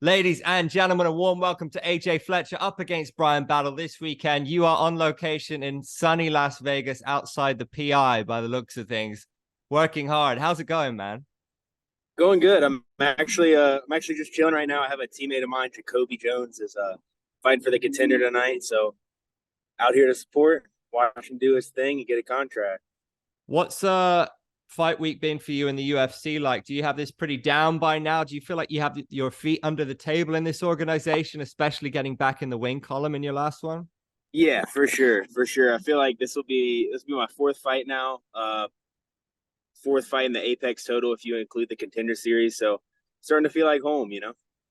Ladies and gentlemen, a warm welcome to AJ Fletcher up against Bryan Battle this weekend. You are on location in sunny Las Vegas outside the PI by the looks of things, working hard. How's it going, man? Going good. I'm actually just chilling right now. I have a teammate of mine, Jacoby Jones, is fighting for the contender tonight. So out here to support, watch him do his thing and get a contract. What's fight week been for you in the UFC like? Do you have this pretty down by now? Do you feel like you have your feet under the table in this organization, especially getting back in the win column in your last one? Yeah, for sure, for sure. I feel like this will be my fourth fight now. Fourth fight in the Apex total if you include the contender series. So starting to feel like home.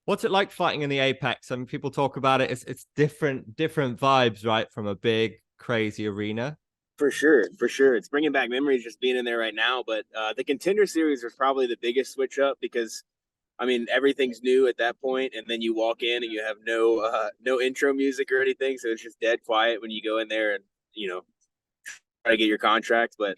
What's it like fighting in the Apex? I mean, people talk about it. It's different vibes, right, from a big crazy arena. For sure, for sure. It's bringing back memories just being in there right now. But the contender series was probably the biggest switch up because I mean, everything's new at that point, and then you walk in and you have no intro music or anything, so it's just dead quiet when you go in there and try to get your contract. But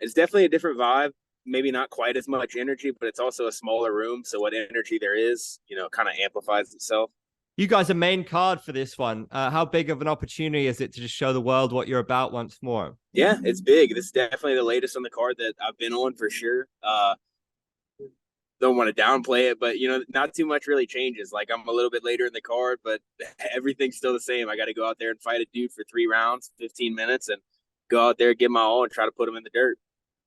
it's definitely a different vibe. Maybe not quite as much energy, but it's also a smaller room, so what energy there is, kind of amplifies itself. You guys are main card for this one. How big of an opportunity is it to just show the world what you're about once more? Yeah, it's big. This is definitely the latest on the card that I've been on for sure. Don't want to downplay it, but not too much really changes. Like I'm a little bit later in the card, but everything's still the same. I got to go out there and fight a dude for 3 rounds, 15 minutes, and go out there, give my all, and try to put him in the dirt.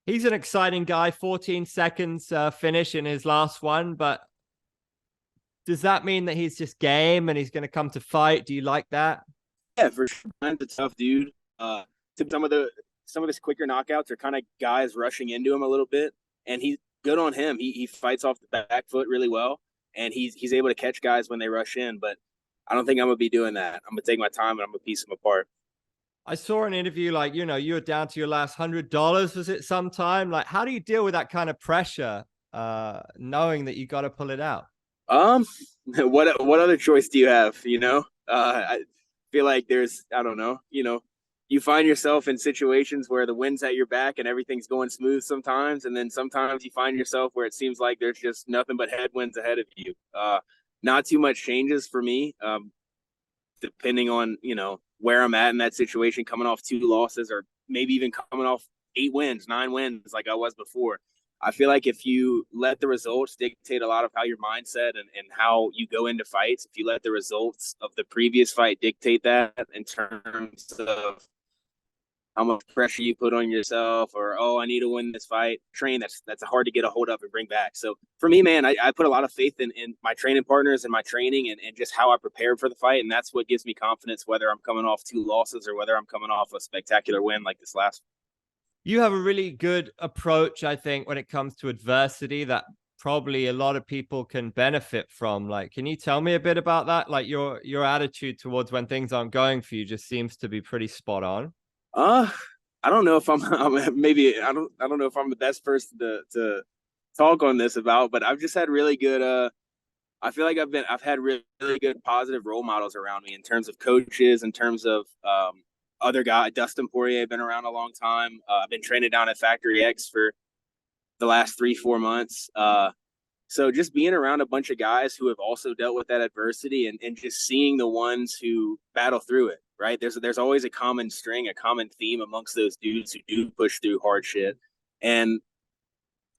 He's an exciting guy. 14 seconds finish in his last one, but does that mean that he's just game and he's going to come to fight? Do you like that? Yeah, for sure. He's a tough dude. Some of his quicker knockouts are kind of guys rushing into him a little bit, and he's good on him. He fights off the back foot really well, and he's able to catch guys when they rush in. But I don't think I'm gonna be doing that. I'm gonna take my time and I'm gonna piece them apart. I saw an interview like, you were down to your last $100, was it sometime? Like, how do you deal with that kind of pressure, knowing that you got to pull it out? Um, what other choice do you have? I feel like I don't know. You find yourself in situations where the wind's at your back and everything's going smooth sometimes, and then sometimes you find yourself where it seems like there's just nothing but headwinds ahead of you. Not too much changes for me, depending on where I'm at in that situation, coming off 2 losses or maybe even coming off 8 wins, 9 wins like I was before. I feel like if you let the results dictate a lot of how your mindset and how you go into fights, if you let the results of the previous fight dictate that in terms of how much pressure you put on yourself, or I need to win this fight. That's hard to get a hold of and bring back. So for me, man, I put a lot of faith in my training partners and my training and just how I prepared for the fight, and that's what gives me confidence whether I'm coming off 2 losses or whether I'm coming off a spectacular win like this last. You have a really good approach, I think, when it comes to adversity that probably a lot of people can benefit from. Like, can you tell me a bit about that? Like your attitude towards when things aren't going for you just seems to be pretty spot on. Uh, I don't know if maybe I don't know if I'm the best person to talk on this about, but I've just had really good I feel like I've had really, really good positive role models around me in terms of coaches, in terms of other guy. Dustin Poirier, been around a long time. I've been training down at Factory X for the last 3 4 months. So just being around a bunch of guys who have also dealt with that adversity and just seeing the ones who battle through it, right? There's always a common string, a common theme amongst those dudes who do push through hard shit. And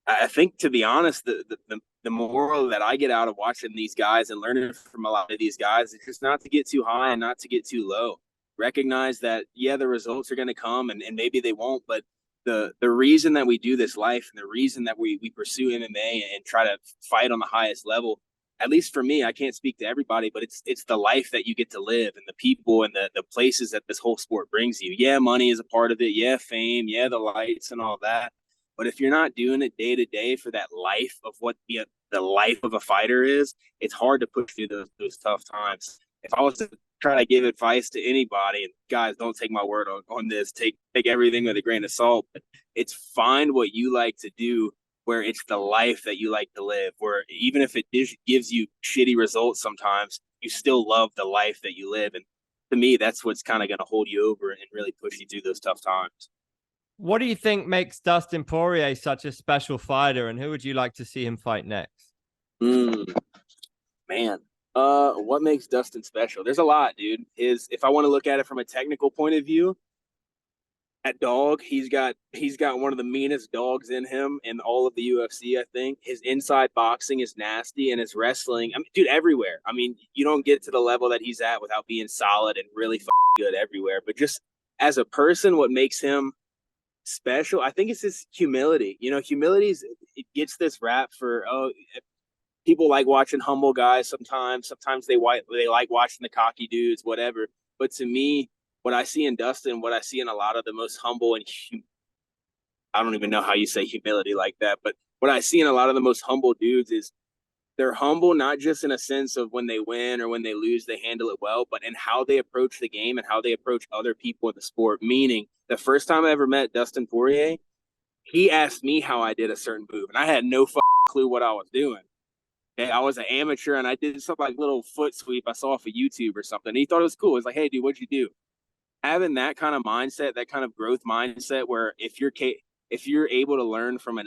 I think, to be honest, the moral that I get out of watching these guys and learning from a lot of these guys is just not to get too high and not to get too low. Recognize that, yeah, the results are going to come and maybe they won't, but the reason that we do this life and the reason that we pursue MMA and try to fight on the highest level, at least for me, I can't speak to everybody, but it's the life that you get to live and the people and the places that this whole sport brings you. Yeah, money is a part of it. Yeah, fame. Yeah, the lights and all that. But if you're not doing it day to day for that life of what the life of a fighter is, it's hard to push through those tough times. If I was to try to give advice to anybody, and guys, don't take my word on this, take everything with a grain of salt. But it's find what you like to do, where it's the life that you like to live, where even if it gives you shitty results sometimes, you still love the life that you live. And to me, that's what's kind of going to hold you over and really push you through those tough times. What do you think makes Dustin Poirier such a special fighter, and who would you like to see him fight next? Mm, Man, what makes Dustin special? There's a lot, dude. If I want to look at it from a technical point of view, that dog, he's got one of the meanest dogs in him in all of the UFC. I think his inside boxing is nasty, and his wrestling. I mean, dude, everywhere. I mean, you don't get to the level that he's at without being solid and really good everywhere. But just as a person, what makes him special, I think it's his humility. You know, it gets this rap for people like watching humble guys sometimes. Sometimes they like watching the cocky dudes, whatever. But to me, what I see in Dustin, what I see in a lot of the most humble and I don't even know how you say humility like that, but what I see in a lot of the most humble dudes is they're humble not just in a sense of when they win or when they lose, they handle it well, but in how they approach the game and how they approach other people in the sport. Meaning, the first time I ever met Dustin Poirier, he asked me how I did a certain move, and I had no clue what I was doing. Okay, I was an amateur and I did some like little foot sweep I saw off of YouTube or something. He thought it was cool. He's like, "Hey, dude, what'd you do?" Having that kind of mindset, that kind of growth mindset, where if you're able to learn from a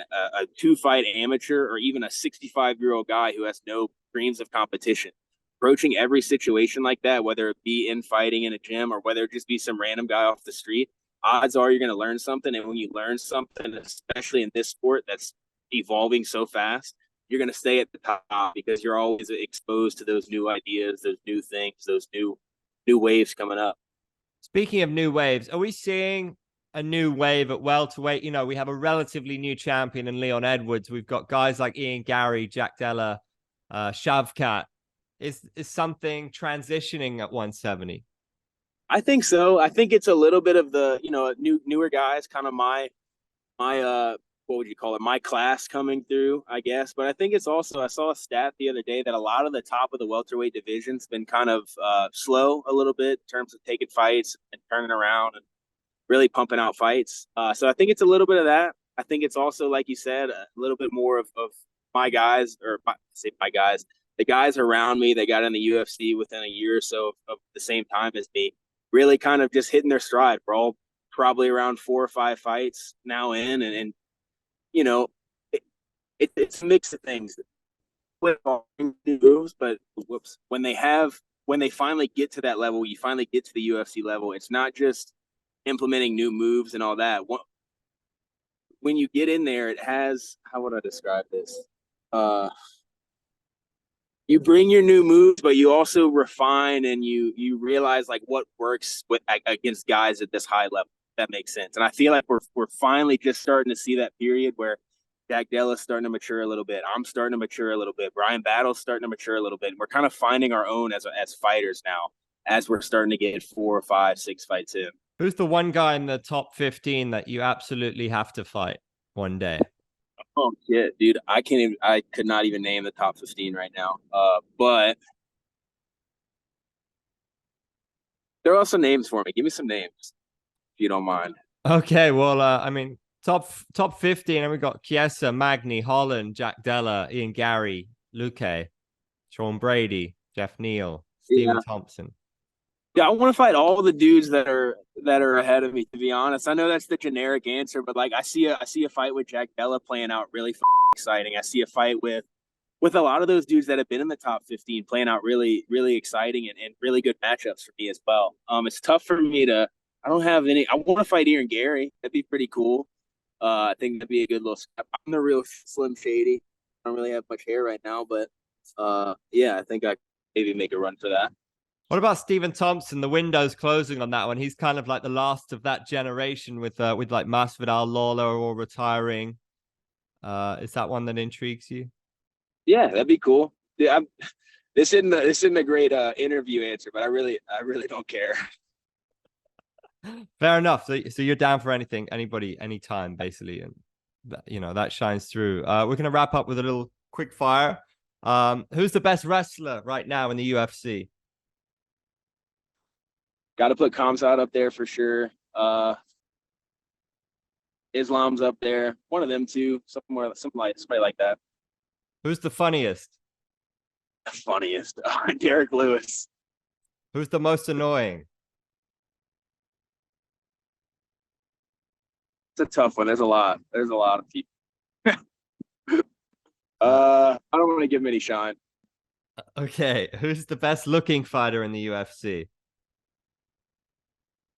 2 fight amateur or even a 65-year-old guy who has no dreams of competition, approaching every situation like that, whether it be in fighting in a gym or whether it just be some random guy off the street, odds are you're going to learn something. And when you learn something, especially in this sport that's evolving so fast, you're going to stay at the top because you're always exposed to those new ideas, those new things, those new waves coming up. Speaking of new waves, are we seeing a new wave at welterweight? You know, we have a relatively new champion in Leon Edwards. We've got guys like Ian Gary, Jack Della, Shavkat. Is something transitioning at 170? I think so. I think it's a little bit of the newer guys, kind of my what would you call it? My class coming through, I guess. But I think it's also I saw a stat the other day that a lot of the top of the welterweight division's been kind of slow a little bit in terms of taking fights and turning around and really pumping out fights. So I think it's a little bit of that. I think it's also, like you said, a little bit more of my guys, or say my guys, the guys around me that got in the UFC within a year or so of the same time as me, really kind of just hitting their stride. We're all probably around 4 or 5 fights now in, and you know, it, it's a mix of things. With moves, but whoops, when they finally get to that level, you finally get to the UFC level. It's not just implementing new moves and all that. When you get in there, it has, how would I describe this? Uh, you bring your new moves, but you also refine and you realize like what works with against guys at this high level. That makes sense. And I feel like we're finally just starting to see that period where Jack Della's starting to mature a little bit. I'm starting to mature a little bit. Bryan Battle's starting to mature a little bit. And we're kind of finding our own as fighters now, as we're starting to get 4, 5, 6 fights in. Who's the one guy in the top 15 that you absolutely have to fight one day? Oh shit, dude! I could not even name the top 15 right now. But there are some names for me. Give me some names if you don't mind. Okay, well, I mean, top 15, and we got Chiesa, Magny, Holland, Jack Della, Ian Gary, Luque, Sean Brady, Jeff Neal, Stephen Yeah, Thompson. yeah. I want to fight all the dudes that are ahead of me. To be honest, I know that's the generic answer, but like I see a fight with Jack Della playing out really exciting. I see a fight with a lot of those dudes that have been in the top 15 playing out really, really exciting and really good matchups for me as well. It's tough for me to, I don't have any, I want to fight Ian Gary. That'd be pretty cool. I think that'd be a good little step. I'm the real Slim Shady. I don't really have much hair right now, but yeah, I think I maybe make a run for that. What about Stephen Thompson? The window's closing on that one. He's kind of like the last of that generation with like Masvidal, Lawler all retiring. Is that one that intrigues you? Yeah, that'd be cool. Yeah, this isn't a great interview answer, but I really don't care. Fair enough. So you're down for anything, anybody, anytime, basically, and that shines through. We're gonna wrap up with a little quick fire. Who's the best wrestler right now in the UFC? Got to put Kamzat up there for sure. Islam's up there. One of them two. Somebody like that. Who's the funniest? The funniest. Derek Lewis. Who's the most annoying? It's a tough one. There's a lot. There's a lot of people. Uh, I don't want to give him any shine. Okay, who's the best looking fighter in the UFC?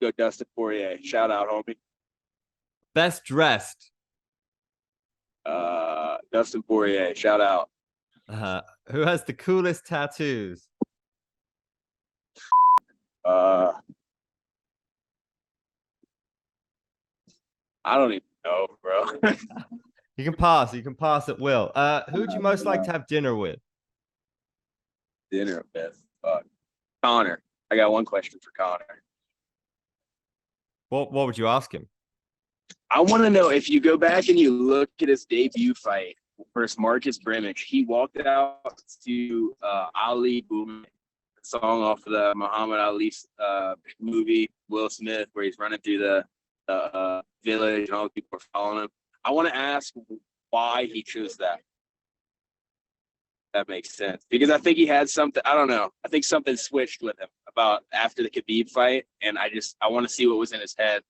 Go Dustin Poirier. Shout out, homie. Best dressed? Dustin Poirier. Shout out. Uh, who has the coolest tattoos? Uh, I don't even know, bro. You can pass. You can pass at will. Who would you most like to have dinner with? Dinner with Conor. I got one question for Conor. What would you ask him? I want to know if you go back and you look at his debut fight versus Marcus Brimage, he walked out to Ali Bomaye, song off of the Muhammad Ali movie, Will Smith, where he's running through the village and all the people are following him. I want to ask why he chose that. That makes sense. Because I think he had something, I don't know. I think something switched with him about after the Khabib fight. And I want to see what was in his head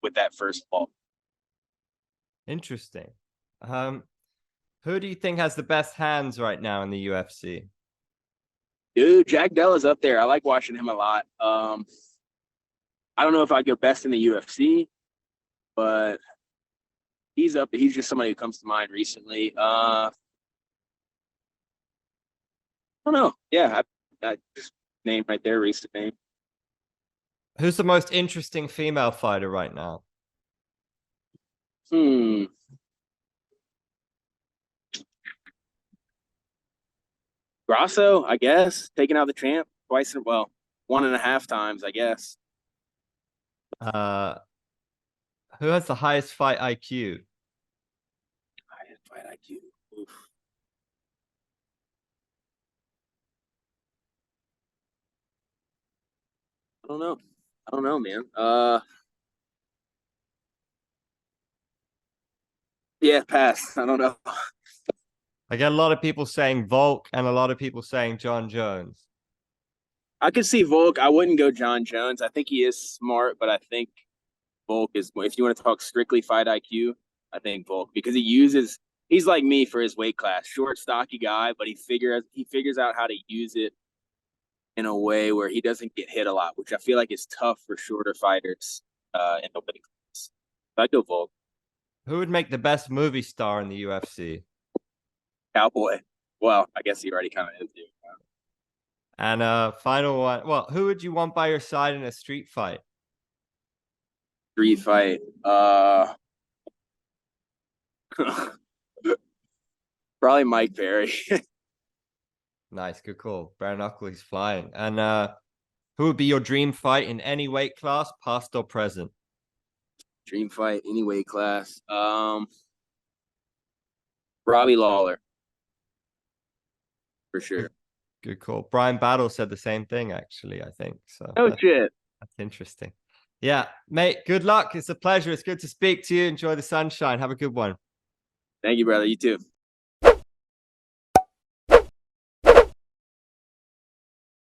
with that first ball. Interesting. Who do you think has the best hands right now in the UFC? Dude, Jack Della's up there. I like watching him a lot. I don't know if I'd go best in the UFC, but he's up. He's just somebody who comes to mind recently. I don't know. Yeah, I just name right there, recent name. Who's the most interesting female fighter right now? Grasso, I guess, taking out the champ twice, well, 1.5 times, I guess. Who has the highest fight IQ? Highest fight IQ. Oof. I don't know, man. Yeah, pass. I don't know. I get a lot of people saying Volk and a lot of people saying John Jones. I could see Volk. I wouldn't go John Jones. I think he is smart, but I think Volk is, if you want to talk strictly fight IQ, I think Volk, because he's like me for his weight class, short, stocky guy, but he figures out how to use it in a way where he doesn't get hit a lot, which I feel like is tough for shorter fighters in the weight class. So I go Volk. Who would make the best movie star in the UFC? Cowboy. Well, I guess he already kind of is. Dude. And final one. Well, who would you want by your side in a street fight? Street fight. Probably Mike Perry. Nice, good call. Bare knuckles flying. And who would be your dream fight in any weight class, past or present? Dream fight, any weight class. Robbie Lawler. For sure. Good call. Bryan Battle said the same thing, actually, I think. So oh, shit. That's interesting. Yeah, mate, good luck. It's a pleasure. It's good to speak to you. Enjoy the sunshine. Have a good one. Thank you, brother. You too.